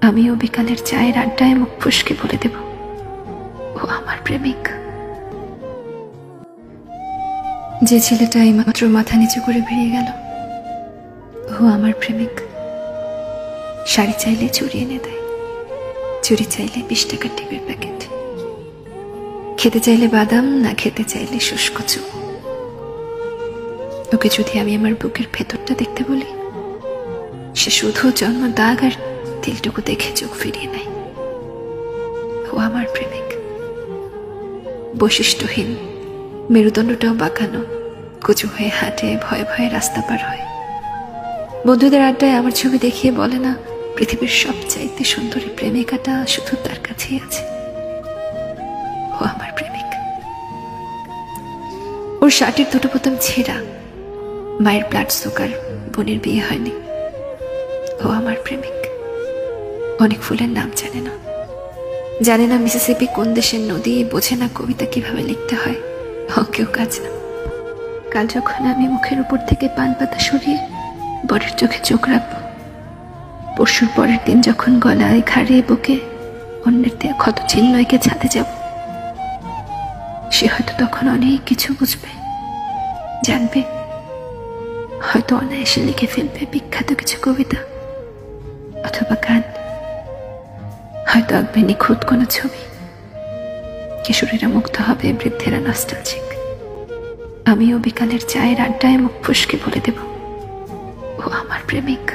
আমিও বিকালের চায়ের আড্ডায় মুখ ফুসকে বলে দেব, ও আমার প্রেমিক। যে ছেলেটা এইমাত্র মাথা নিচু করে বেরিয়ে গেল, ও আমার প্রেমিক। শাড়ি চাইলে চুরি এনে দেয়, চুরি চাইলে 20 টাকার টিপের প্যাকেট, খেতে চাইলে বাদাম, না খেতে চাইলে শুষ্ক চুপ। ওকে যদি আমি আমার বুকের ভেতরটা দেখতে বলি, সে শুধু জন্ম দাগ আর তিলটুকু দেখে চোখ ফিরিয়ে নেয়। ও আমার প্রেমিক। বৈশিষ্ট্যহীন, মেরুদণ্ডটাও বাঁকানো, কুচু হয়ে হাঁটে, ভয়ে ভয়ে রাস্তা পার হয়। বন্ধুদের আড্ডায় আমার ছবি দেখিয়ে বলে না, পৃথিবীর সবচাইতে সুন্দরী প্রেমিকাটা শুধু তার কাছেই আছে। ও আমার প্রেমিক। ওর শার্টের দুটো বোতাম ছেঁড়া, মায়ের ব্লাড সুগার, বোনের বিয়ে হয়নি। ও আমার প্রেমিক। অনেক ফুলের নাম জানে না, জানে না মিসিসিপি কোন দেশের নদী, বোঝে না কবিতা কিভাবে লিখতে হয়, অঙ্কেও কাজ না। কাল যখন আমি মুখের উপর থেকে পান পাতা সরিয়ে বরের চোখে চোখ রাখবো, পরশুর পরের দিন যখন গলায় ঘাড়ে বুকে অন্যের দেয়া ক্ষত চিহ্ন এঁকে ছাদে যাব, সে হয়তো তখন অনেক কিছু বুঝবে, জানবে, হয়তো অনায়াসে লিখে ফেলবে বিখ্যাত কিছু কবিতা অথবা গান, হয়তো আঁকবে নিখুঁত কোনো ছবি। কিশোরীরা মুগ্ধ হবে, বৃদ্ধেরা নস্টালজিক। আমিও বিকালের চায়ের আড্ডায় মুখ ফুসকে বলে দেব, ও আমার প্রেমিক।